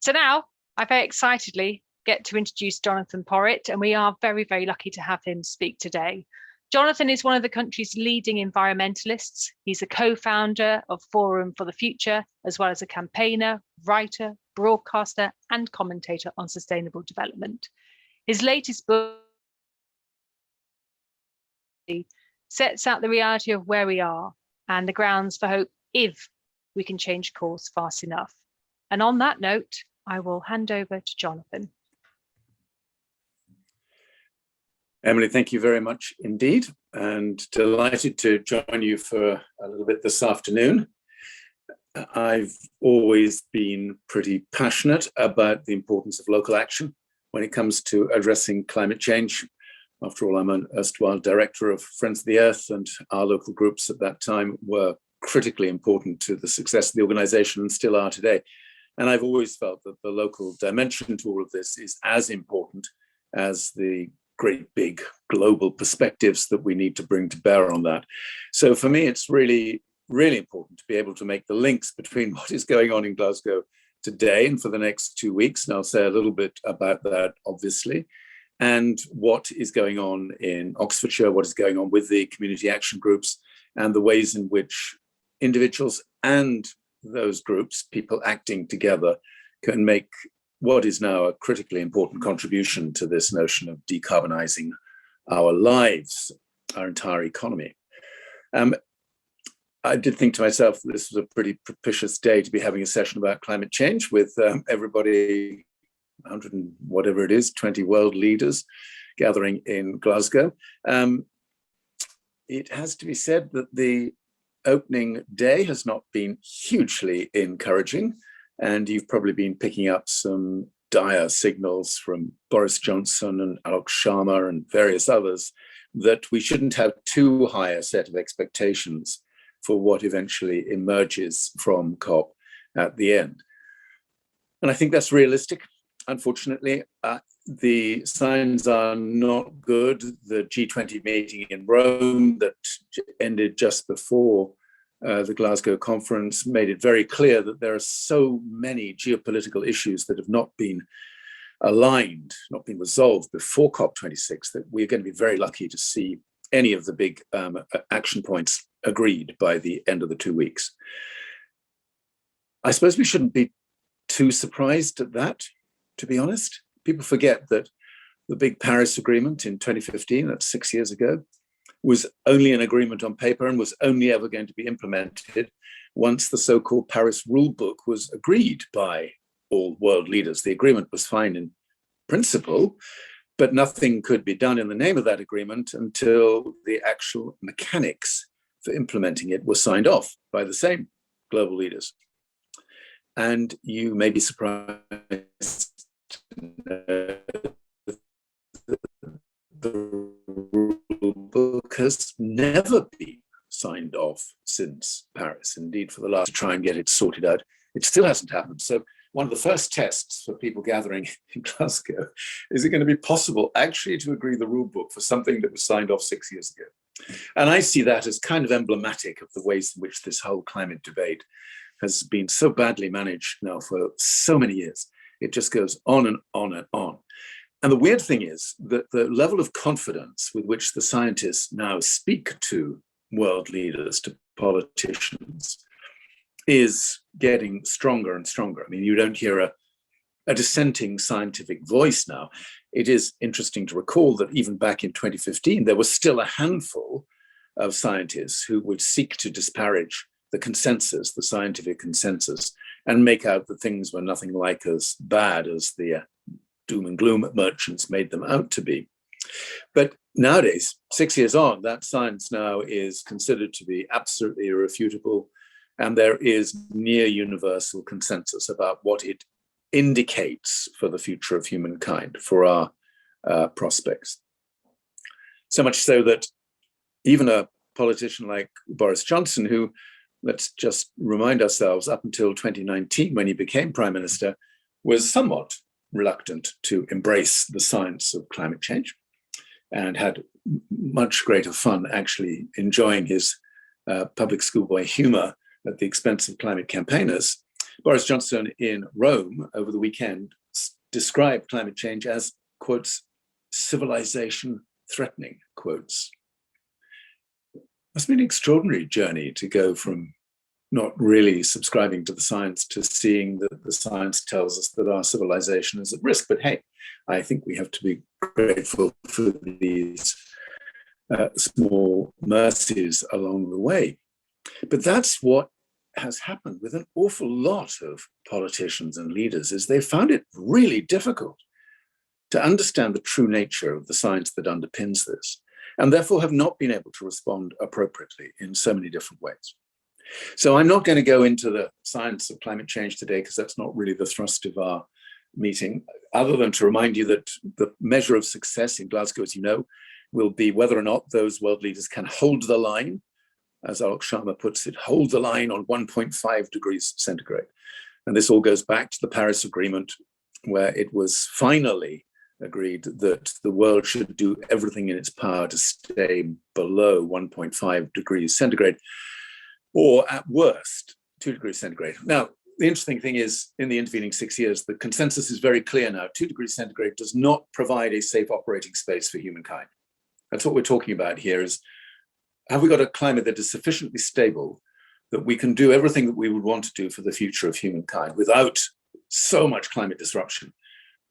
So now I very excitedly get to introduce Jonathon Porritt, and we are very, very lucky to have him speak today. Jonathon is one of the country's leading environmentalists. He's a co-founder of Forum for the Future, as well as a campaigner, writer, broadcaster, and commentator on sustainable development. His latest book sets out the reality of where we are and the grounds for hope if we can change course fast enough. And on that note, I will hand over to Jonathon. Emily, thank you very much indeed, and delighted to join you for a little bit this afternoon. I've always been pretty passionate about the importance of local action when it comes to addressing climate change. After all, I'm an erstwhile director of Friends of the Earth, and our local groups at that time were critically important to the success of the organization and still are today. And I've always felt that the local dimension to all of this is as important as the great big global perspectives that we need to bring to bear on that. So for me, it's really, really important to be able to make the links between what is going on in Glasgow today and for the next 2 weeks, and I'll say a little bit about that, obviously, and what is going on in Oxfordshire, what is going on with the community action groups, and the ways in which individuals and those groups, people acting together, can make what is now a critically important contribution to this notion of decarbonizing our lives, our entire economy. I did think to myself that this was a pretty propitious day to be having a session about climate change with everybody, 100 and whatever it is, 20 world leaders gathering in Glasgow. It has to be said that the opening day has not been hugely encouraging, and you've probably been picking up some dire signals from Boris Johnson and Alok Sharma and various others that we shouldn't have too high a set of expectations for what eventually emerges from COP at the end. And I think that's realistic. Unfortunately, the signs are not good. The G20 meeting in Rome that ended just before the Glasgow conference made it very clear that there are so many geopolitical issues that have not been aligned, not been resolved before COP26, that we're going to be very lucky to see any of the big action points agreed by the end of the 2 weeks. I suppose we shouldn't be too surprised at that, to be honest. People forget that the big Paris Agreement in 2015, that's 6 years ago, was only an agreement on paper and was only ever going to be implemented once the so-called Paris Rule Book was agreed by all world leaders. The agreement was fine in principle, but nothing could be done in the name of that agreement until the actual mechanics for implementing it were signed off by the same global leaders. And you may be surprised the rule book has never been signed off since Paris. Indeed, for the last to try and get it sorted out, it still hasn't happened. So one of the first tests for people gathering in Glasgow, is it going to be possible actually to agree the rule book for something that was signed off 6 years ago? And I see that as kind of emblematic of the ways in which this whole climate debate has been so badly managed now for so many years. It just goes on and on and on. And the weird thing is that the level of confidence with which the scientists now speak to world leaders, to politicians, is getting stronger and stronger. I mean, you don't hear a dissenting scientific voice now. It is interesting to recall that even back in 2015, there was still a handful of scientists who would seek to disparage the consensus, the scientific consensus, and make out that things were nothing like as bad as the doom and gloom merchants made them out to be. But nowadays, 6 years on, that science now is considered to be absolutely irrefutable, and there is near universal consensus about what it indicates for the future of humankind, for our prospects. So much so that even a politician like Boris Johnson, who, let's just remind ourselves, up until 2019, when he became Prime Minister, was somewhat reluctant to embrace the science of climate change and had much greater fun actually enjoying his public schoolboy humor at the expense of climate campaigners. Boris Johnson in Rome over the weekend described climate change as, quotes, civilization threatening, quotes. Must be an extraordinary journey to go from not really subscribing to the science to seeing that the science tells us that our civilization is at risk. But hey, I think we have to be grateful for these small mercies along the way. But that's what has happened with an awful lot of politicians and leaders, is they found it really difficult to understand the true nature of the science that underpins this, and therefore have not been able to respond appropriately in so many different ways. So I'm not going to go into the science of climate change today, because that's not really the thrust of our meeting, other than to remind you that the measure of success in Glasgow, as you know, will be whether or not those world leaders can hold the line, as Alok Sharma puts it, hold the line on 1.5 degrees centigrade. And this all goes back to the Paris Agreement, where it was finally agreed that the world should do everything in its power to stay below 1.5 degrees centigrade, or at worst, 2 degrees centigrade. Now, the interesting thing is, in the intervening 6 years, the consensus is very clear now. 2 degrees centigrade does not provide a safe operating space for humankind. That's what we're talking about here, is, have we got a climate that is sufficiently stable that we can do everything that we would want to do for the future of humankind without so much climate disruption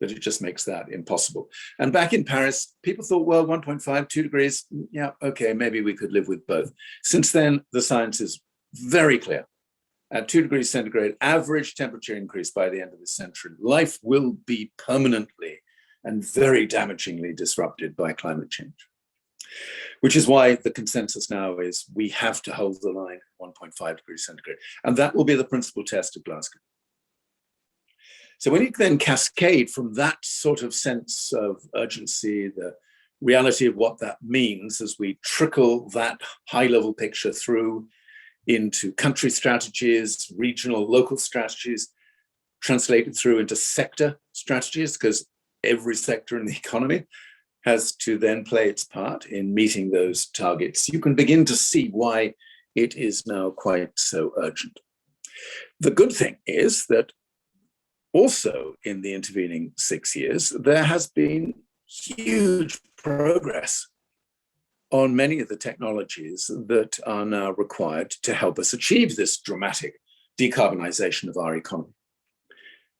that it just makes that impossible? And back in Paris, people thought, well, 1.5, 2 degrees, yeah, okay, maybe we could live with both. Since then, the science is very clear. At 2 degrees centigrade, average temperature increase by the end of this century, life will be permanently and very damagingly disrupted by climate change. Which is why the consensus now is we have to hold the line at 1.5 degrees centigrade. And that will be the principal test of Glasgow. So when you then cascade from that sort of sense of urgency, the reality of what that means, as we trickle that high-level picture through into country strategies, regional, local strategies, translated through into sector strategies, because every sector in the economy has to then play its part in meeting those targets, you can begin to see why it is now quite so urgent. The good thing is that also in the intervening 6 years, there has been huge progress on many of the technologies that are now required to help us achieve this dramatic decarbonization of our economy.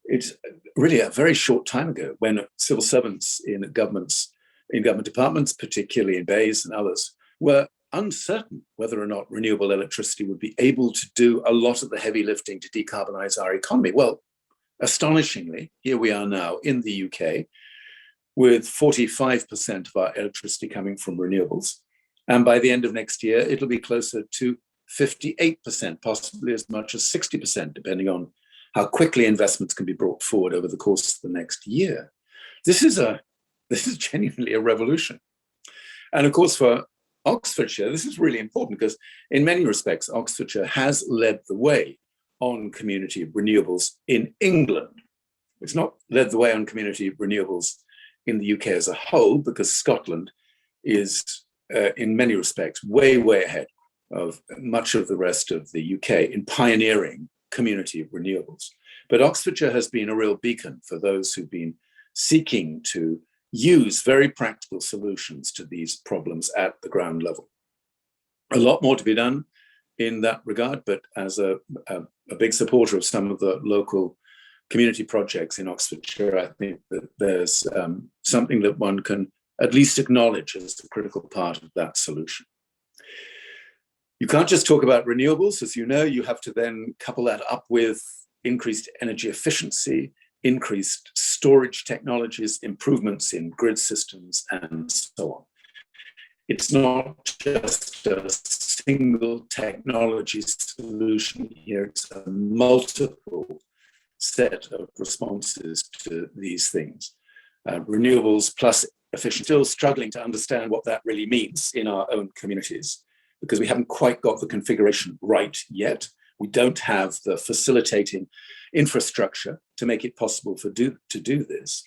It's really a very short time ago when civil servants in government departments, particularly in BEIS and others, were uncertain whether or not renewable electricity would be able to do a lot of the heavy lifting to decarbonize our economy. Well, astonishingly, here we are now in the UK with 45% of our electricity coming from renewables. And by the end of next year, it'll be closer to 58%, possibly as much as 60%, depending on how quickly investments can be brought forward over the course of the next year. This is genuinely a revolution. And of course, for Oxfordshire, this is really important because in many respects, Oxfordshire has led the way on community renewables in England. It's not led the way on community renewables in the UK as a whole, because Scotland is in many respects way, way ahead of much of the rest of the UK in pioneering community renewables. But Oxfordshire has been a real beacon for those who've been seeking to use very practical solutions to these problems at the ground level. A lot more to be done in that regard, but as a big supporter of some of the local community projects in Oxfordshire, I think that there's something that one can at least acknowledge as a critical part of that solution. You can't just talk about renewables, as you know, you have to then couple that up with increased energy efficiency, increased storage technologies, improvements in grid systems, and so on. It's not just a single technology solution here, it's a multiple set of responses to these things. Renewables plus efficiency, still struggling to understand what that really means in our own communities, because we haven't quite got the configuration right yet. We don't have the facilitating infrastructure to make it possible to do this.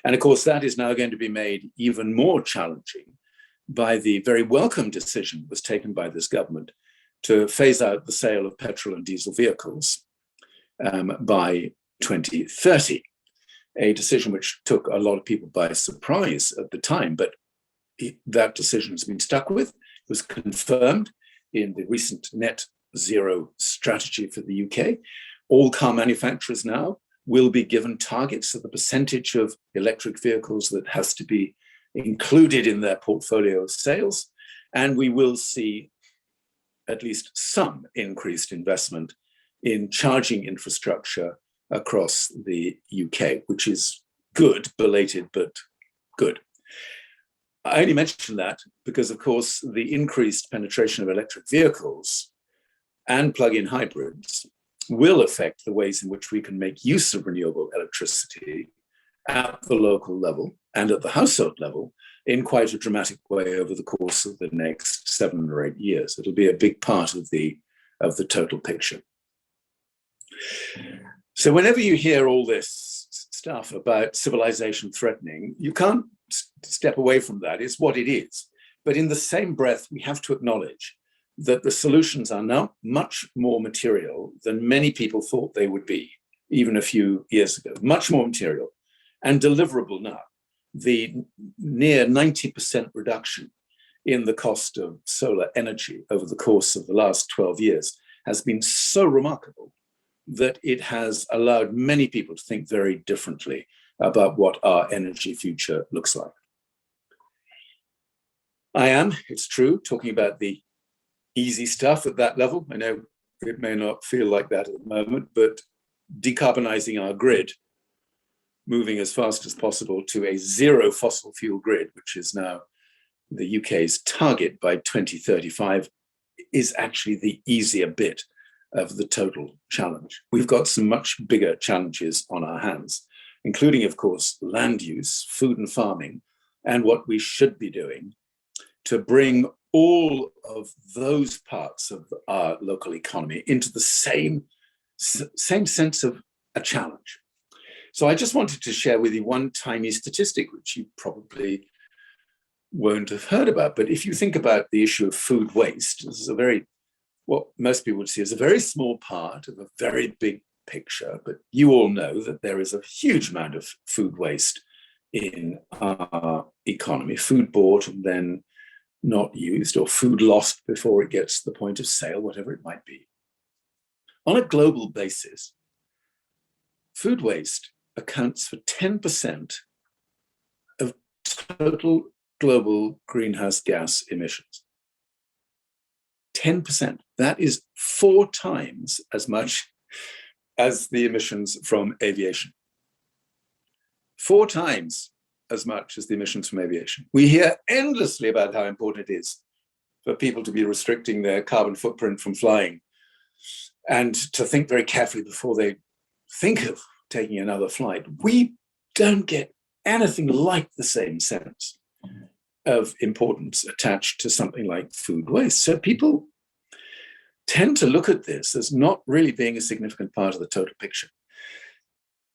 And of course, that is now going to be made even more challenging by the very welcome decision that was taken by this government to phase out the sale of petrol and diesel vehicles. by 2030, a decision which took a lot of people by surprise at the time, but that decision has been stuck with. It was confirmed in the recent net zero strategy for the UK. All car manufacturers now will be given targets of the percentage of electric vehicles that has to be included in their portfolio of sales. And we will see at least some increased investment in charging infrastructure across the UK, which is good, belated, but good. I only mention that because, of course, the increased penetration of electric vehicles and plug-in hybrids will affect the ways in which we can make use of renewable electricity at the local level and at the household level in quite a dramatic way over the course of the next 7 or 8 years. It'll be a big part of the total picture. So whenever you hear all this stuff about civilization threatening, you can't step away from that. It's what it is. But in the same breath, we have to acknowledge that the solutions are now much more material than many people thought they would be, even a few years ago, much more material and deliverable now. The near 90% reduction in the cost of solar energy over the course of the last 12 years has been so remarkable that it has allowed many people to think very differently about what our energy future looks like. I am, it's true, talking about the easy stuff at that level. I know it may not feel like that at the moment, but decarbonizing our grid, moving as fast as possible to a zero fossil fuel grid, which is now the UK's target by 2035, is actually the easier bit of the total challenge. We've got some much bigger challenges on our hands, including, of course, land use, food and farming, and what we should be doing to bring all of those parts of our local economy into the same sense of a challenge. So I just wanted to share with you one tiny statistic, which you probably won't have heard about. But if you think about the issue of food waste, this is what most people would see as a very small part of a very big picture. But you all know that there is a huge amount of food waste in our economy, food bought and then not used, or food lost before it gets to the point of sale, whatever it might be. On a global basis, food waste accounts for 10% of total global greenhouse gas emissions. 10%. That is 4 times as much as the emissions from aviation. 4 times as much as the emissions from aviation. We hear endlessly about how important it is for people to be restricting their carbon footprint from flying and to think very carefully before they think of taking another flight. We don't get anything like the same sense of importance attached to something like food waste. So people tend to look at this as not really being a significant part of the total picture.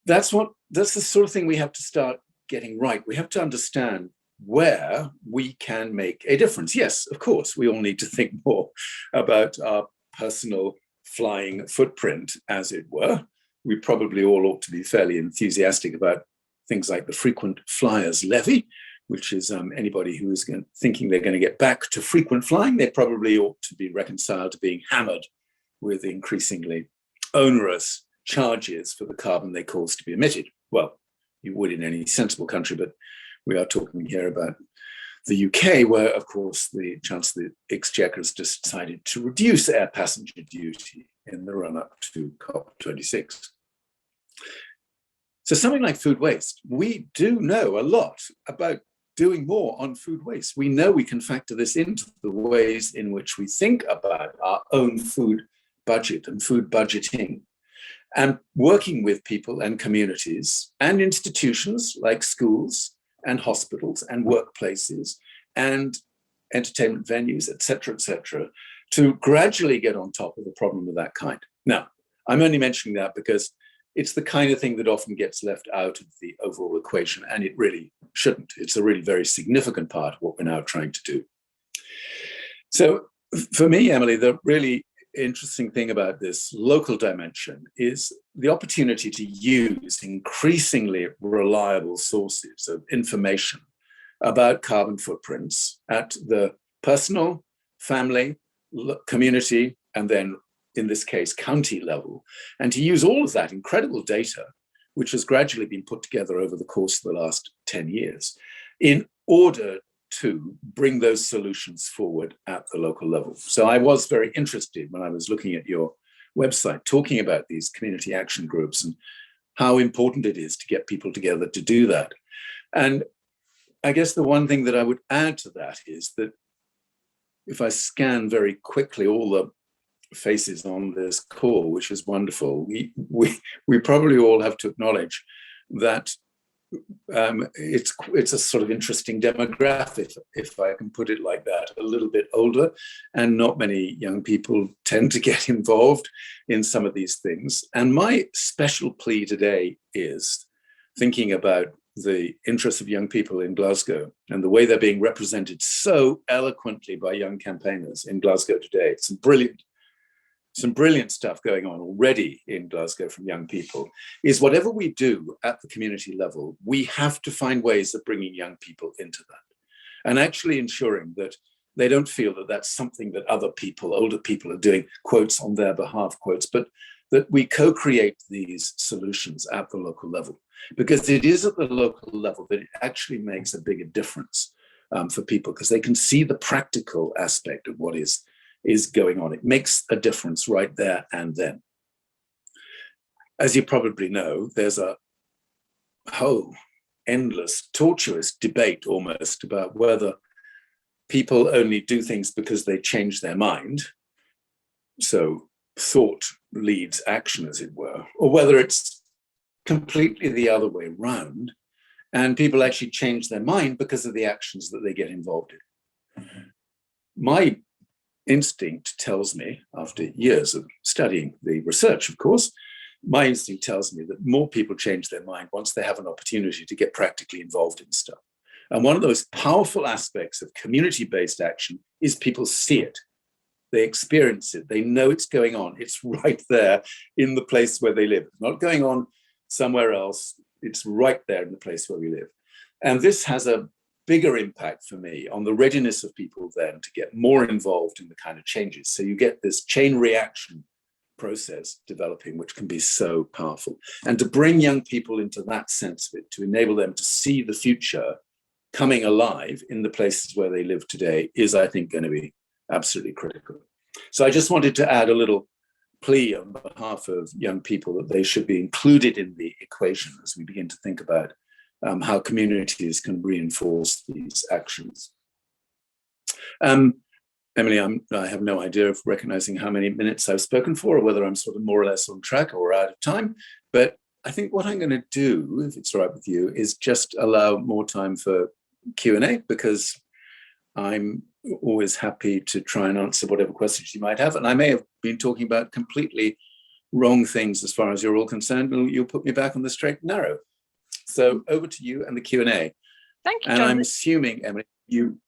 That's the sort of thing we have to start getting right. We have to understand where we can make a difference. Yes, of course, we all need to think more about our personal flying footprint, as it were. We probably all ought to be fairly enthusiastic about things like the frequent flyers levy, which is anybody who is thinking they're going to get back to frequent flying, they probably ought to be reconciled to being hammered with increasingly onerous charges for the carbon they cause to be emitted. Well, you would in any sensible country, but we are talking here about the UK, where, of course, the Chancellor of the Exchequer has decided to reduce air passenger duty in the run-up to COP26. So something like food waste, we do know a lot about doing more on food waste. We know we can factor this into the ways in which we think about our own food budget and food budgeting, and working with people and communities and institutions like schools and hospitals and workplaces and entertainment venues, et cetera, to gradually get on top of a problem of that kind. Now, I'm only mentioning that because it's the kind of thing that often gets left out of the overall equation, and it really shouldn't. It's a really very significant part of what we're now trying to do. So for me, Emily, the really interesting thing about this local dimension is the opportunity to use increasingly reliable sources of information about carbon footprints at the personal, family, community, and then in this case, county level, and to use all of that incredible data, which has gradually been put together over the course of the last 10 years, in order to bring those solutions forward at the local level. So I was very interested when I was looking at your website, talking about these community action groups and how important it is to get people together to do that. And I guess the one thing that I would add to that is that if I scan very quickly all the faces on this call, which is wonderful, we probably all have to acknowledge that it's a sort of interesting demographic, if I can put it like that, a little bit older, and not many young people tend to get involved in some of these things. And my special plea today is thinking about the interests of young people in Glasgow and the way they're being represented so eloquently by young campaigners in Glasgow today. Some brilliant stuff going on already in Glasgow from young people, is whatever we do at the community level, we have to find ways of bringing young people into that and actually ensuring that they don't feel that that's something that other people, older people, are doing, quotes, on their behalf, quotes, but that we co-create these solutions at the local level, because it is at the local level that it actually makes a bigger difference for people, because they can see the practical aspect of what is going on. It makes a difference right there and then. As you probably know, there's a whole endless, tortuous debate almost about whether people only do things because they change their mind. So thought leads action, as it were, or whether it's completely the other way around and people actually change their mind because of the actions that they get involved in. My instinct tells me, after years of studying the research, of course, my instinct tells me that more people change their mind once they have an opportunity to get practically involved in stuff. And one of those powerful aspects of community-based action is people see it. They experience it. They know it's going on. It's right there in the place where they live. It's not going on somewhere else. It's right there in the place where we live. And this has a bigger impact for me on the readiness of people then to get more involved in the kind of changes. So you get this chain reaction process developing, which can be so powerful. And to bring young people into that sense of it, to enable them to see the future coming alive in the places where they live today, is, I think, going to be absolutely critical. So I just wanted to add a little plea on behalf of young people that they should be included in the equation as we begin to think about how communities can reinforce these actions. Emily, I have no idea of recognizing how many minutes I've spoken for, or whether I'm sort of more or less on track or out of time. But I think what I'm going to do, if it's all right with you, is just allow more time for Q&A, because I'm always happy to try and answer whatever questions you might have. And I may have been talking about completely wrong things as far as you're all concerned, and you'll put me back on the straight and narrow. So over to you and the Q&A. Thank you, and Jonathan. I'm assuming, Emily,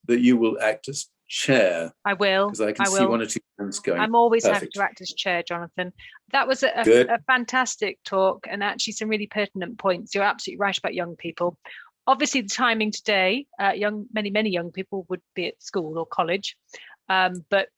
that you will act as chair. I will. Because I can see one or two hands going. I'm always Perfect. happy to act as chair, Jonathan. That was a fantastic talk, and actually some really pertinent points. You're absolutely right about young people. Obviously, the timing today, many young people would be at school or college, but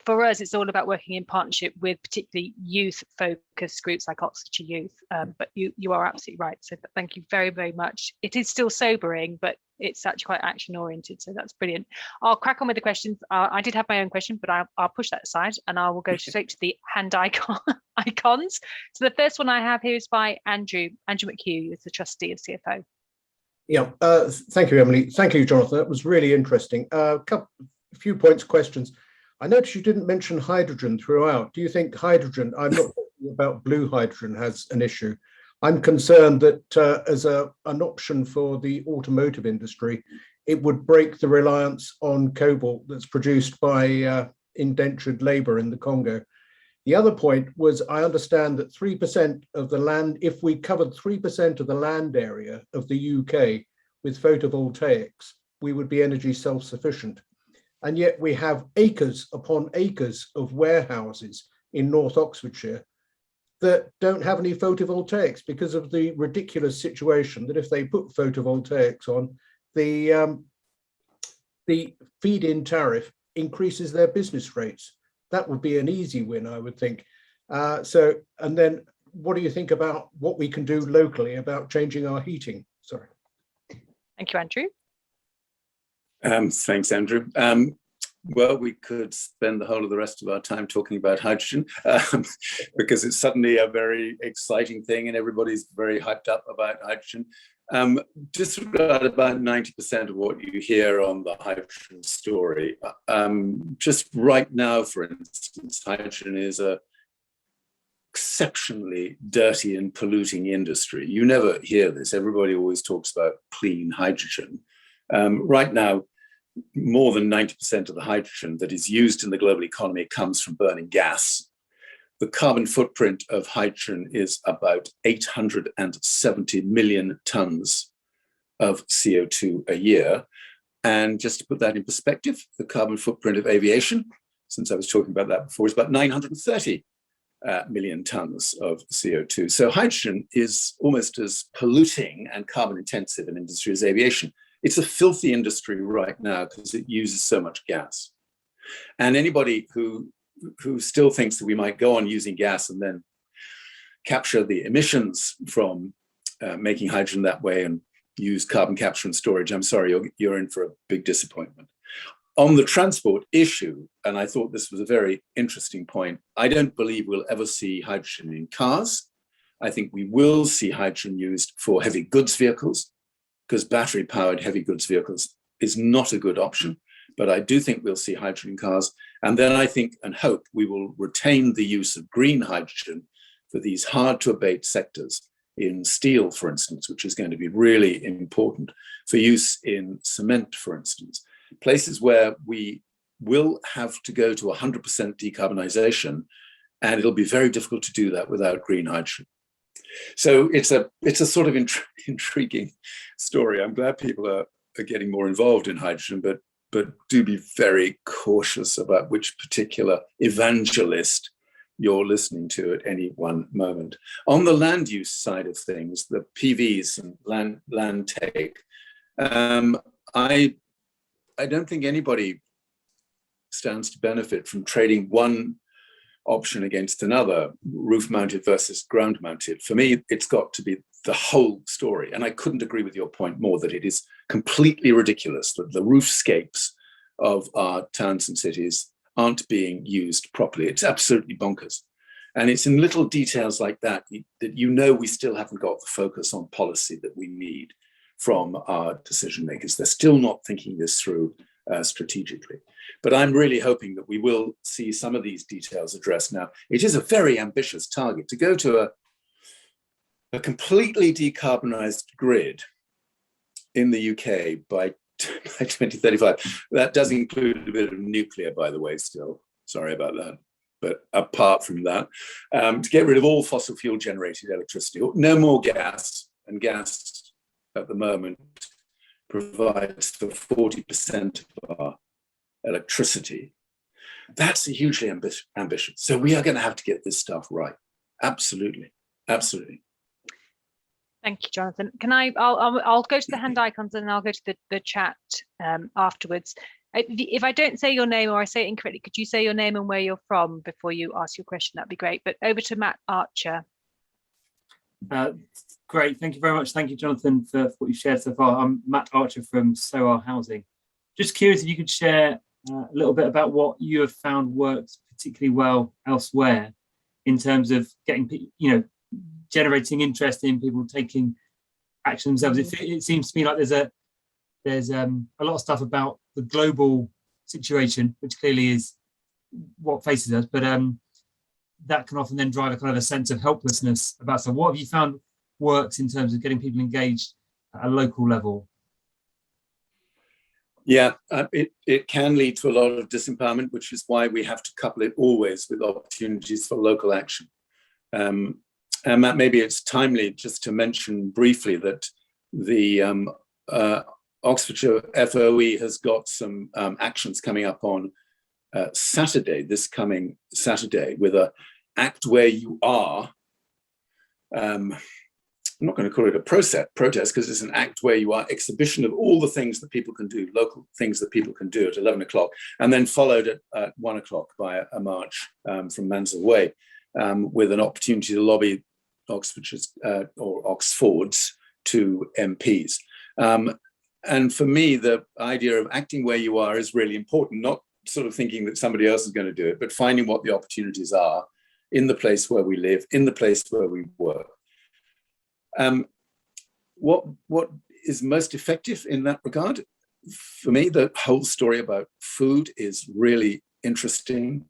for us, it's all about working in partnership with particularly youth-focused groups like Oxfordshire Youth. But you are absolutely right. So thank you very, very much. It is still sobering, but it's actually quite action-oriented. So that's brilliant. I'll crack on with the questions. I did have my own question, but I'll push that aside, and I will go straight to the hand icons. So the first one I have here is by Andrew McHugh, who's the trustee of CFO. Yeah, thank you, Emily. Thank you, Jonathan. That was really interesting. A few points, questions. I noticed you didn't mention hydrogen throughout. Do you think hydrogen, I'm not talking about blue hydrogen, has an issue? I'm concerned that as an option for the automotive industry, it would break the reliance on cobalt that's produced by indentured labor in the Congo. The other point was, I understand that 3% of the land, if we covered 3% of the land area of the UK with photovoltaics, we would be energy self-sufficient. And yet we have acres upon acres of warehouses in North Oxfordshire that don't have any photovoltaics because of the ridiculous situation that if they put photovoltaics on, the feed-in tariff increases their business rates. That would be an easy win, I would think. And then what do you think about what we can do locally about changing our heating? Sorry. Thank you, Andrew. Thanks, Andrew. Well, we could spend the whole of the rest of our time talking about hydrogen because it's suddenly a very exciting thing and everybody's very hyped up about hydrogen. Just about 90% of what you hear on the hydrogen story. Just right now, for instance, hydrogen is a exceptionally dirty and polluting industry. You never hear this. Everybody always talks about clean hydrogen. Right now, more than 90% of the hydrogen that is used in the global economy comes from burning gas. The carbon footprint of hydrogen is about 870 million tons of CO2 a year. And just to put that in perspective, the carbon footprint of aviation, since I was talking about that before, is about 930 million tons of CO2. So hydrogen is almost as polluting and carbon intensive an industry as aviation. It's a filthy industry right now because it uses so much gas. And anybody who still thinks that we might go on using gas and then capture the emissions from making hydrogen that way and use carbon capture and storage, I'm sorry, you're in for a big disappointment. On the transport issue, and I thought this was a very interesting point, I don't believe we'll ever see hydrogen in cars. I think we will see hydrogen used for heavy goods vehicles, because battery-powered heavy goods vehicles is not a good option. But I do think we'll see hydrogen in cars. And then I think and hope we will retain the use of green hydrogen for these hard-to-abate sectors in steel, for instance, which is going to be really important for use in cement, for instance. Places where we will have to go to 100% decarbonization, and it'll be very difficult to do that without green hydrogen. So it's a sort of intriguing story. I'm glad people are getting more involved in hydrogen, but do be very cautious about which particular evangelist you're listening to at any one moment. On the land use side of things, the PVs and land take, I don't think anybody stands to benefit from trading one option against another, roof-mounted versus ground-mounted. For me, it's got to be the whole story. And I couldn't agree with your point more that it is completely ridiculous that the roofscapes of our towns and cities aren't being used properly. It's absolutely bonkers. And it's in little details like that that you know we still haven't got the focus on policy that we need from our decision makers. They're still not thinking this through strategically. But I'm really hoping that we will see some of these details addressed now. It is a very ambitious target to go to a completely decarbonized grid in the UK by 2035. That does include a bit of nuclear, by the way, still. Sorry about that. But apart from that, to get rid of all fossil fuel generated electricity, no more gas, and gas at the moment provides for 40% of our electricity. That's hugely ambitious. So we are going to have to get this stuff right. Absolutely, absolutely. Thank you, Jonathan. I'll go to the hand icons and then I'll go to the chat afterwards. If I don't say your name or I say it incorrectly, could you say your name and where you're from before you ask your question? That'd be great. But over to Matt Archer. Great, thank you very much. Thank you, Jonathan, for what you've shared so far. I'm Matt Archer from SOAR Housing. Just curious if you could share a little bit about what you have found works particularly well elsewhere in terms of getting, generating interest in people taking action themselves. It seems to me like there's a lot of stuff about the global situation, which clearly is what faces us, but that can often then drive a kind of a sense of helplessness about stuff. What have you found works in terms of getting people engaged at a local level? Yeah, it can lead to a lot of disempowerment, which is why we have to couple it always with opportunities for local action. And Matt, maybe it's timely just to mention briefly that the Oxfordshire FOE has got some actions coming up on Saturday, this coming Saturday, with a Act Where You Are. I'm not going to call it a protest because it's an Act Where You Are exhibition of all the things that people can do, local things that people can do at 11 o'clock, and then followed at 1 o'clock by a march from Mansell Way with an opportunity to lobby Oxfordshire's or Oxford's two MPs. And for me, the idea of acting where you are is really important, not sort of thinking that somebody else is going to do it, but finding what the opportunities are in the place where we live, in the place where we work. What is most effective in that regard? For me, the whole story about food is really interesting.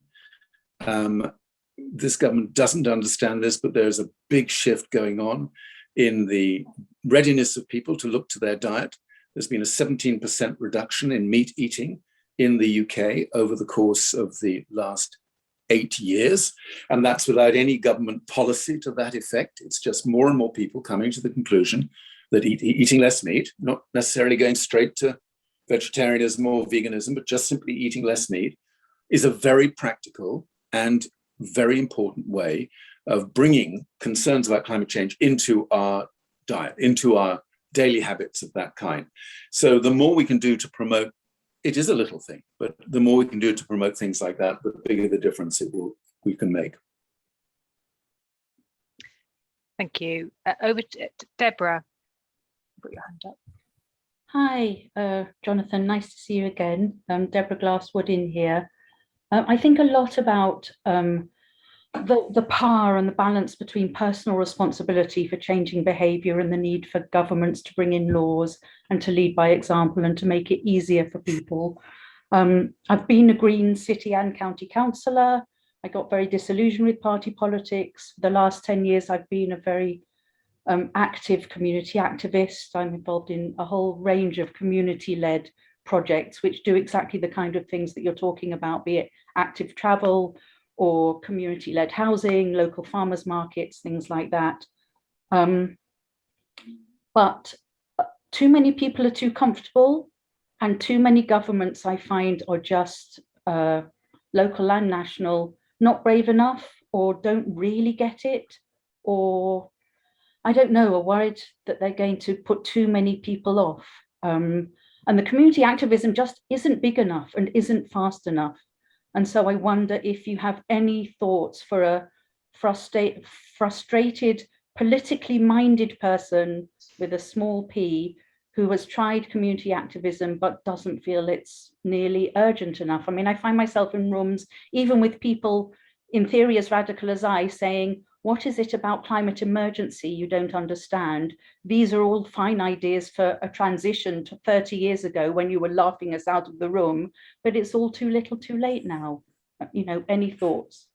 This government doesn't understand this, but there's a big shift going on in the readiness of people to look to their diet. There's been a 17% reduction in meat eating in the UK over the course of the last 8 years. And that's without any government policy to that effect. It's just more and more people coming to the conclusion that eating less meat, not necessarily going straight to vegetarianism or veganism, but just simply eating less meat, is a very practical and very important way of bringing concerns about climate change into our diet, into our daily habits of that kind. So the more we can do to promote, it is a little thing, but the more we can do to promote things like that, the bigger the difference we can make. Thank you. Over to Deborah. Put your hand up. Hi, Jonathan, nice to see you again. Deborah Glasswood in here. I think a lot about the power and the balance between personal responsibility for changing behaviour and the need for governments to bring in laws and to lead by example and to make it easier for people. I've been a Green city and county councillor. I got very disillusioned with party politics. For the last 10 years, I've been a very active community activist. I'm involved in a whole range of community-led projects which do exactly the kind of things that you're talking about, be it active travel or community-led housing, local farmers markets, things like that. But too many people are too comfortable, and too many governments I find are just local and national, not brave enough, or don't really get it, or I don't know, are worried that they're going to put too many people off. And the community activism just isn't big enough and isn't fast enough. And so I wonder if you have any thoughts for a frustrated, politically minded person with a small p who has tried community activism but doesn't feel it's nearly urgent enough. I mean, I find myself in rooms, even with people in theory as radical as I, saying, what is it about climate emergency you don't understand? These are all fine ideas for a transition to 30 years ago when you were laughing us out of the room, but it's all too little too late now. You know, any thoughts?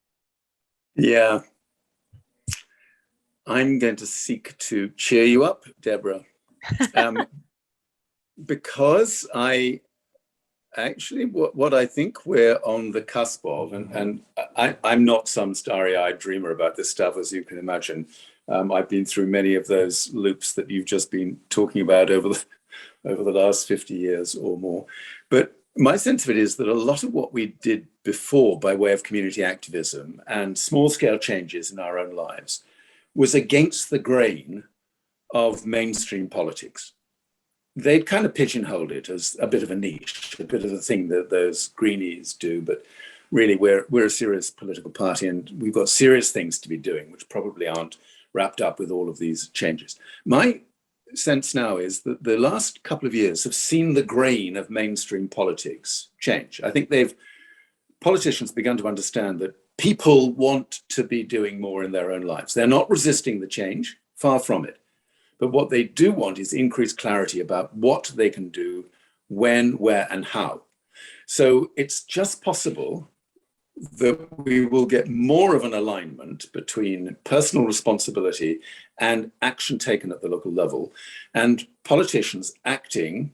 Yeah. I'm going to seek to cheer you up, Deborah, because I actually, what I think we're on the cusp of, and I'm not some starry-eyed dreamer about this stuff, as you can imagine. I've been through many of those loops that you've just been talking about over the last 50 years or more. But my sense of it is that a lot of what we did before by way of community activism and small-scale changes in our own lives was against the grain of mainstream politics. They'd kind of pigeonholed it as a bit of a niche, a bit of a thing that those greenies do, but really we're a serious political party and we've got serious things to be doing, which probably aren't wrapped up with all of these changes. My sense now is that the last couple of years have seen the grain of mainstream politics change. I think politicians begun to understand that people want to be doing more in their own lives. They're not resisting the change, far from it. But what they do want is increased clarity about what they can do, when, where, and how. So it's just possible that we will get more of an alignment between personal responsibility and action taken at the local level, and politicians acting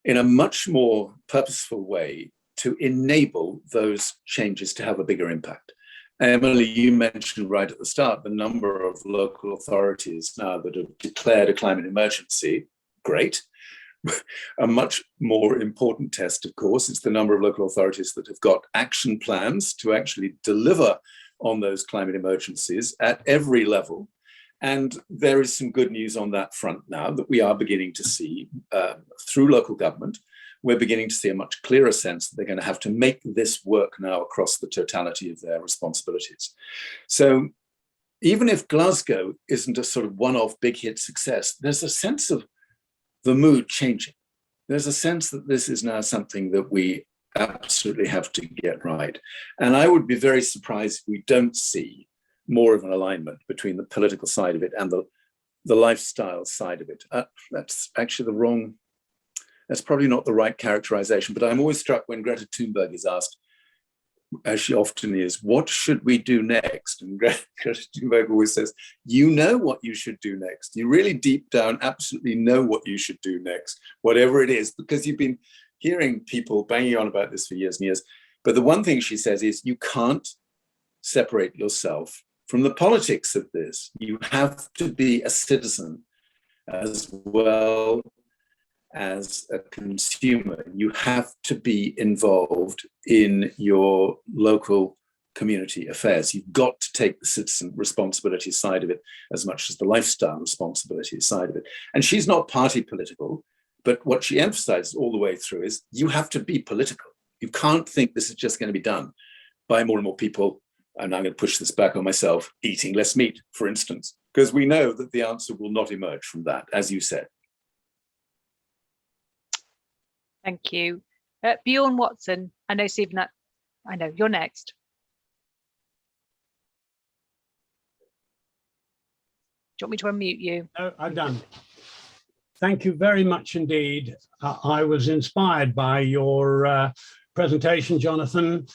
in a much more purposeful way to enable those changes to have a bigger impact. Emily, you mentioned right at the start the number of local authorities now that have declared a climate emergency. Great. a much more important test, of course. It's the number of local authorities that have got action plans to actually deliver on those climate emergencies at every level. And there is some good news on that front now that we are beginning to see through local government. We're beginning to see a much clearer sense that they're going to have to make this work now across the totality of their responsibilities. So even if Glasgow isn't a sort of one-off big hit success, there's a sense of the mood changing. There's a sense that this is now something that we absolutely have to get right. And I would be very surprised if we don't see more of an alignment between the political side of it and the lifestyle side of it. That's actually that's probably not the right characterization, but I'm always struck when Greta Thunberg is asked, as she often is, what should we do next? And Greta Thunberg always says, you know what you should do next. You really deep down absolutely know what you should do next, whatever it is, because you've been hearing people banging on about this for years and years. But the one thing she says is you can't separate yourself from the politics of this. You have to be a citizen as well as a consumer. You have to be involved in your local community affairs. You've got to take the citizen responsibility side of it as much as the lifestyle responsibility side of it. And she's not party political, but what she emphasizes all the way through is you have to be political. You can't think this is just going to be done by more and more people, and I'm going to push this back on myself, eating less meat, for instance, because we know that the answer will not emerge from that, as you said. Thank you. Bjorn Watson, I know, Stephen, I know, you're next. Do you want me to unmute you? No, I'm done. Thank you very much indeed. I was inspired by your presentation, Jonathan.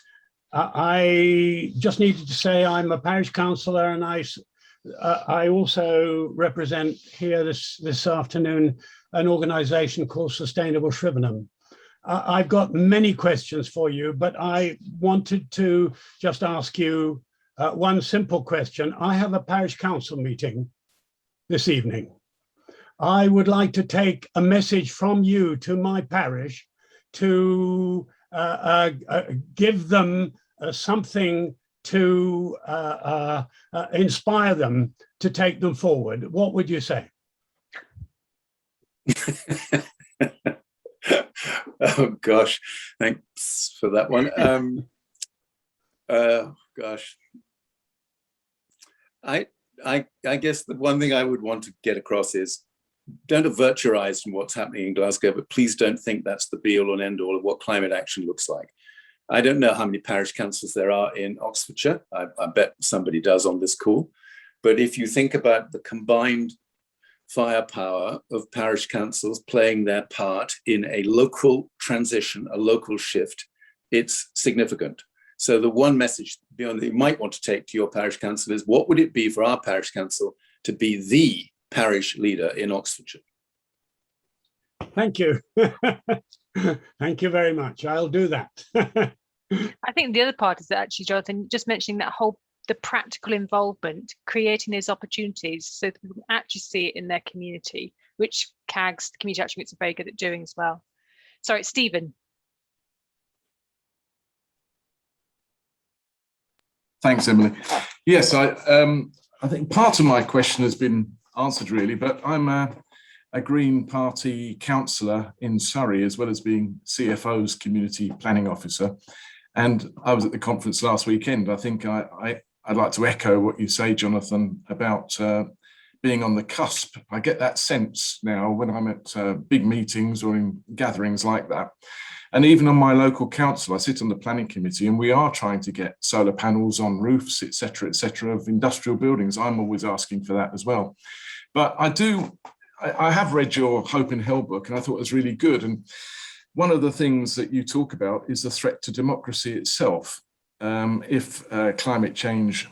I just needed to say I'm a parish councillor, and I also represent here this afternoon an organisation called Sustainable Shrivenham. I've got many questions for you, but I wanted to just ask you one simple question. I have a parish council meeting this evening. I would like to take a message from you to my parish to give them something to inspire them to take them forward. What would you say? Oh gosh, thanks for that one. Gosh, I guess the one thing I would want to get across is don't avert your eyes from what's happening in Glasgow, but please don't think that's the be all and end all of what climate action looks like. I don't know how many parish councils there are in Oxfordshire. I bet somebody does on this call. But if you think about the combined firepower of parish councils playing their part in a local transition, a local shift, it's significant. So the one message beyond that you might want to take to your parish council is, what would it be for our parish council to be the parish leader in Oxfordshire? Thank you. Thank you very much. I'll do that. I think the other part is that actually, Jonathan, just mentioning that the practical involvement, creating those opportunities so that people can actually see it in their community, which CAGs, the community action groups, are very good at doing as well. Sorry, Stephen. Thanks, Emily. Yes, I think part of my question has been answered really, but I'm a Green Party councillor in Surrey, as well as being CFO's community planning officer. And I was at the conference last weekend. I think I'd like to echo what you say, Jonathan, about being on the cusp. I get that sense now when I'm at big meetings or in gatherings like that. And even on my local council, I sit on the planning committee, and we are trying to get solar panels on roofs, et cetera, of industrial buildings. I'm always asking for that as well. But I have read your Hope in Hell book, and I thought it was really good. And one of the things that you talk about is the threat to democracy itself. If climate change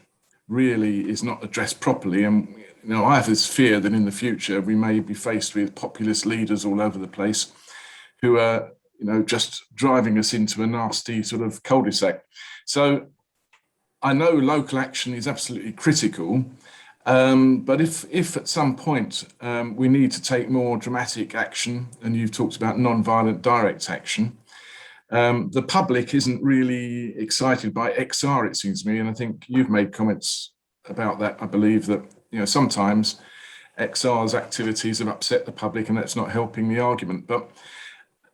really is not addressed properly, and I have this fear that in the future we may be faced with populist leaders all over the place who are, just driving us into a nasty sort of cul-de-sac. So I know local action is absolutely critical. But if at some point we need to take more dramatic action, and you've talked about non-violent direct action, the public isn't really excited by XR, it seems to me, and I think you've made comments about that. I believe that, you know, sometimes XR's activities have upset the public, and that's not helping the argument. But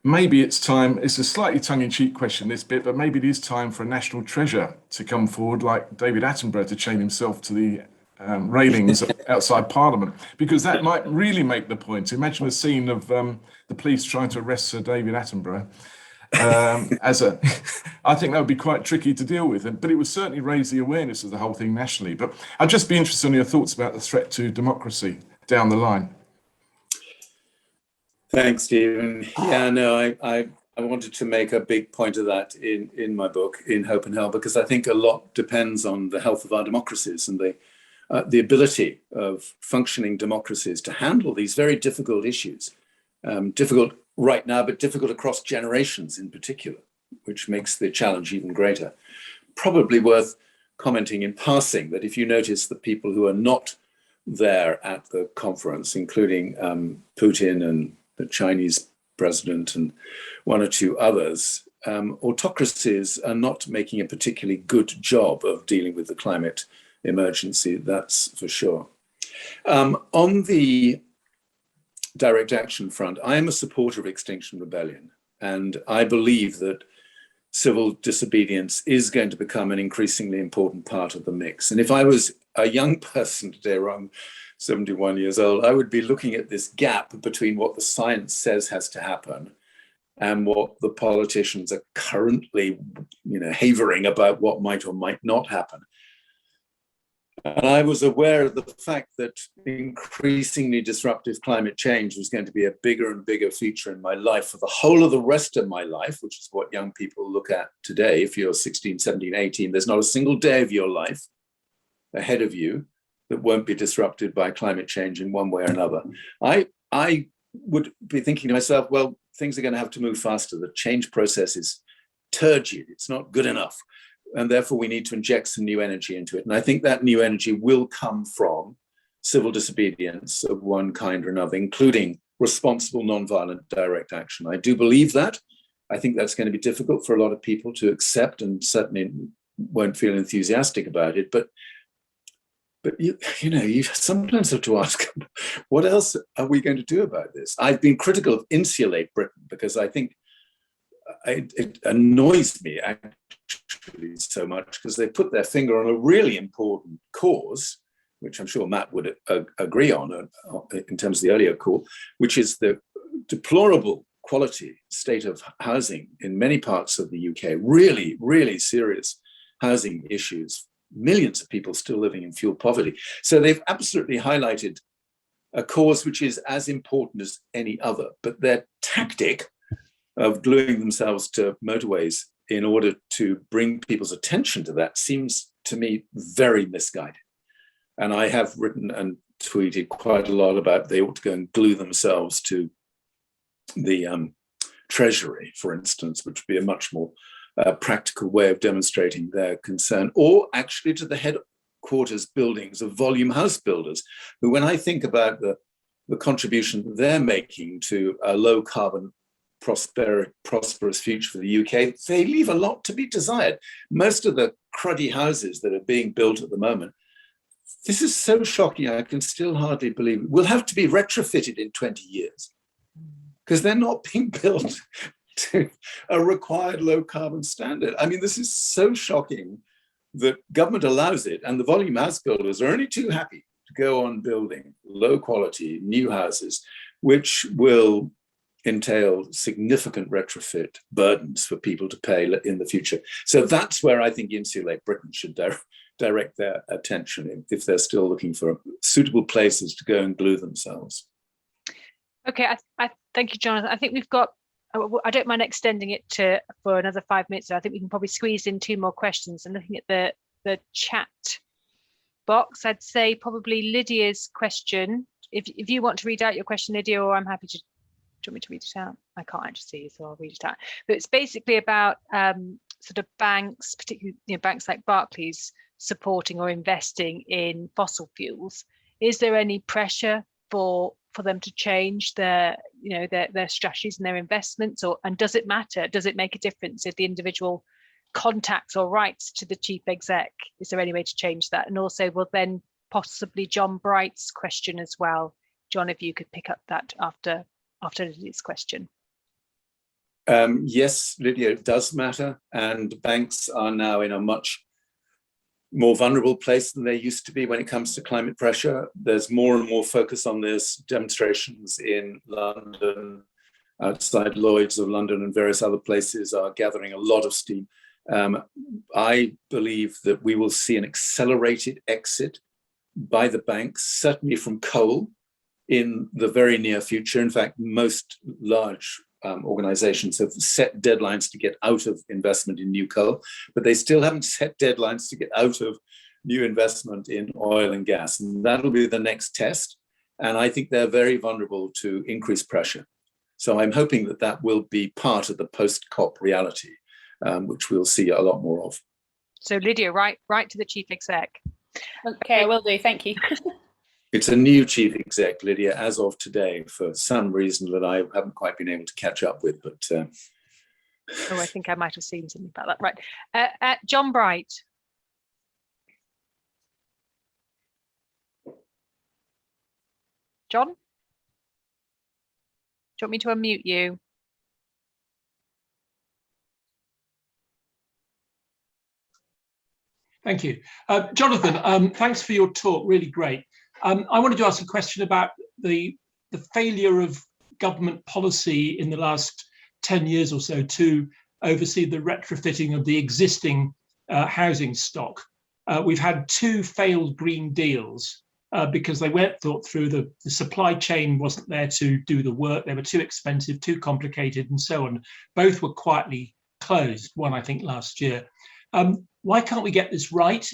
maybe it's time, it's a slightly tongue-in-cheek question, this bit, but maybe it is time for a national treasure to come forward, like David Attenborough, to chain himself to the railings outside Parliament, because that might really make the point. Imagine a scene of the police trying to arrest Sir David Attenborough. I think that would be quite tricky to deal with, but it would certainly raise the awareness of the whole thing nationally. But I'd just be interested in your thoughts about the threat to democracy down the line. Thanks, Stephen. Yeah, no, I wanted to make a big point of that in my book, In Hope and Hell, because I think a lot depends on the health of our democracies and the ability of functioning democracies to handle these very difficult issues. Difficult right now, but difficult across generations in particular, which makes the challenge even greater. Probably worth commenting in passing that if you notice the people who are not there at the conference, including Putin and the Chinese president and one or two others, autocracies are not making a particularly good job of dealing with the climate emergency, that's for sure. On the direct action front, I am a supporter of Extinction Rebellion, and I believe that civil disobedience is going to become an increasingly important part of the mix. And if I was a young person today, around 71 years old, I would be looking at this gap between what the science says has to happen and what the politicians are currently, havering about what might or might not happen. And I was aware of the fact that increasingly disruptive climate change was going to be a bigger and bigger feature in my life for the whole of the rest of my life, which is what young people look at today. If you're 16, 17, 18, there's not a single day of your life ahead of you that won't be disrupted by climate change in one way or another. I would be thinking to myself, well, things are going to have to move faster. The change process is turgid. It's not good enough. And therefore, we need to inject some new energy into it. And I think that new energy will come from civil disobedience of one kind or another, including responsible, nonviolent direct action. I do believe that. I think that's going to be difficult for a lot of people to accept, and certainly won't feel enthusiastic about it. But you sometimes have to ask, what else are we going to do about this? I've been critical of Insulate Britain because I think it annoys me actually so much because they put their finger on a really important cause, which I'm sure Matt would agree on in terms of the earlier call, which is the deplorable quality state of housing in many parts of the UK, really, really serious housing issues, millions of people still living in fuel poverty. So they've absolutely highlighted a cause which is as important as any other, but their tactic of gluing themselves to motorways in order to bring people's attention to that seems to me very misguided. And I have written and tweeted quite a lot about they ought to go and glue themselves to the Treasury, for instance, which would be a much more practical way of demonstrating their concern, or actually to the headquarters buildings of volume house builders, who, when I think about the contribution they're making to a low carbon prosperous future for the UK, they leave a lot to be desired. Most of the cruddy houses that are being built at the moment, this is so shocking, I can still hardly believe it, will have to be retrofitted in 20 years because they're not being built to a required low carbon standard. I mean, this is so shocking that government allows it, and the volume house builders are only too happy to go on building low quality new houses, which will entail significant retrofit burdens for people to pay in the future. So that's where I think Insulate Britain should direct their attention if they're still looking for suitable places to go and glue themselves. Okay, I thank you, Jonathan. I think we've got, I don't mind extending it for another 5 minutes. So I think we can probably squeeze in 2 more questions. And looking at the chat box, I'd say probably Lydia's question. If you want to read out your question, Lydia, or I'm happy to. Do you want me to read it out? I can't actually see you, so I'll read it out. But it's basically about sort of banks, particularly banks like Barclays, supporting or investing in fossil fuels. Is there any pressure for them to change their strategies and their investments, and does it matter? Does it make a difference if the individual contacts or writes to the chief exec? Is there any way to change that? And also, will then possibly John Bright's question as well. John, if you could pick up that after Lydia's question. Yes, Lydia, it does matter, and banks are now in a much more vulnerable place than they used to be when it comes to climate pressure. There's more and more focus on this. Demonstrations in London, outside Lloyd's of London and various other places are gathering a lot of steam. I believe that we will see an accelerated exit by the banks, certainly from coal, in the very near future. In fact, most large organizations have set deadlines to get out of investment in new coal, but they still haven't set deadlines to get out of new investment in oil and gas. And that'll be the next test. And I think they're very vulnerable to increased pressure. So I'm hoping that that will be part of the post-COP reality, which we'll see a lot more of. So Lydia, right to the chief exec. Okay, will do. Thank you. It's a new chief exec, Lydia, as of today, for some reason that I haven't quite been able to catch up with. But I think I might have seen something about that. Right, John Bright. John, do you want me to unmute you? Thank you. Jonathon, thanks for your talk, really great. I wanted to ask a question about the failure of government policy in the last 10 years or so to oversee the retrofitting of the existing housing stock. We've had 2 failed Green Deals because they weren't thought through. The supply chain wasn't there to do the work. They were too expensive, too complicated, and so on. Both were quietly closed, one I think last year. Why can't we get this right?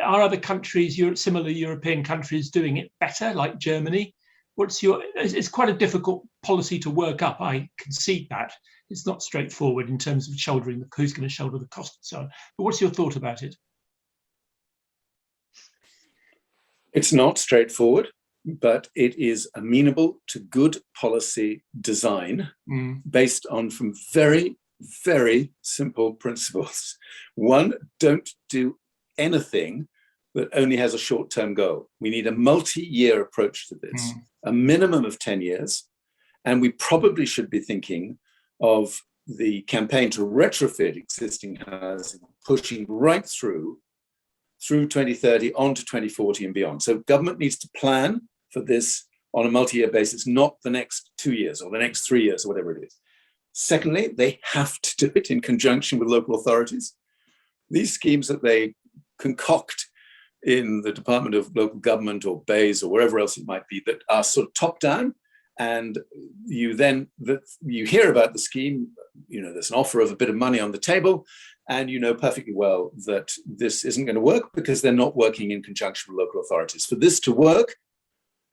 Are other countries, similar European countries, doing it better, like Germany? It's quite a difficult policy to work up. I concede that. It's not straightforward in terms of shouldering who's going to shoulder the cost and so on. But what's your thought about it? it's not straightforward, but it is amenable to good policy design based on some very, very simple principles. One, don't do anything that only has a short-term goal. We need a multi-year approach to this, a minimum of 10 years. And we probably should be thinking of the campaign to retrofit existing housing, pushing right through 2030 on to 2040 and beyond. So government needs to plan for this on a multi-year basis, not the next 2 years or the next 3 years or whatever it is. Secondly, they have to do it in conjunction with local authorities. These schemes that they concoct in the Department of Local Government or BEIS or wherever else it might be that are sort of top down, and you hear about the scheme, there's an offer of a bit of money on the table, and you know perfectly well that this isn't going to work because they're not working in conjunction with local authorities. For this to work,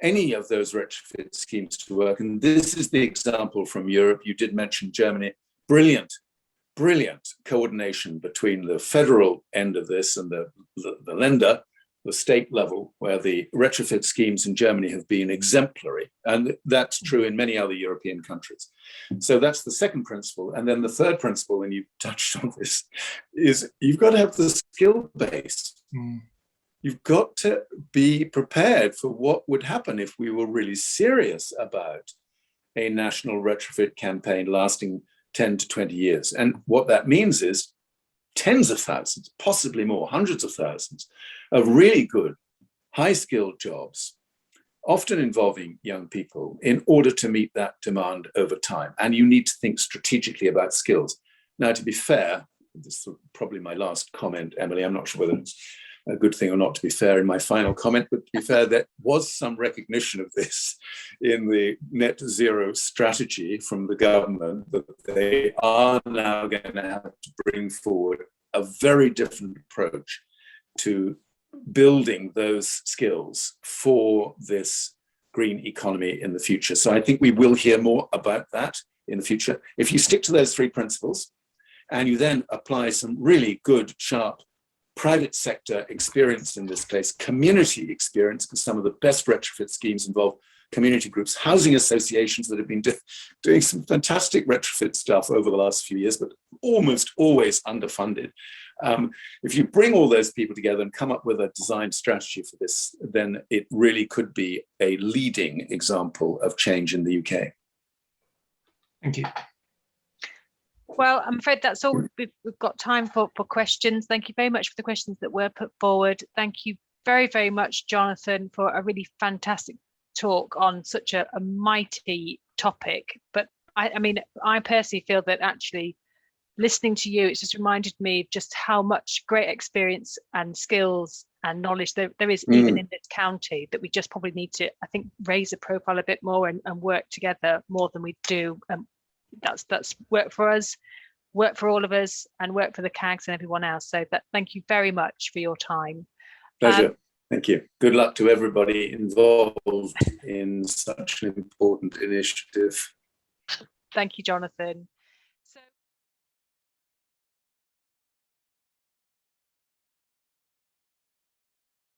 any of those retrofit schemes to work, and this is the example from Europe, you did mention Germany, brilliant coordination between the federal end of this and the lender, the state level, where the retrofit schemes in Germany have been exemplary. And that's true in many other European countries. So that's the second principle. And then the third principle, and you touched on this, is you've got to have the skill base. You've got to be prepared for what would happen if we were really serious about a national retrofit campaign lasting 10 to 20 years. And what that means is tens of thousands, possibly more, hundreds of thousands of really good, high-skilled jobs, often involving young people, in order to meet that demand over time. And you need to think strategically about skills. Now, to be fair, this is probably my last comment, Emily, I'm not sure whether it's a good thing or not to be fair in my final comment, but to be fair, there was some recognition of this in the net zero strategy from the government, that they are now going to have to bring forward a very different approach to building those skills for this green economy in the future. So I think we will hear more about that in the future. If you stick to those three principles and you then apply some really good, sharp private sector experience in this place, community experience, because some of the best retrofit schemes involve community groups, housing associations that have been doing some fantastic retrofit stuff over the last few years, but almost always underfunded. If you bring all those people together and come up with a design strategy for this, then it really could be a leading example of change in the UK. Thank you. Well, I'm afraid that's all we've got time for questions. Thank you very much for the questions that were put forward. Thank you very, very much, Jonathan, for a really fantastic talk on such a mighty topic. But I mean, I personally feel that actually listening to you, it's just reminded me of just how much great experience and skills and knowledge there is even in this county, that we just probably need to, I think, raise the profile a bit more and work together more than we do. That's work for us, work for all of us, and work for the CAGs and everyone else. So thank you very much for your time. Pleasure. Thank you. Good luck to everybody involved in such an important initiative. Thank you, Jonathan.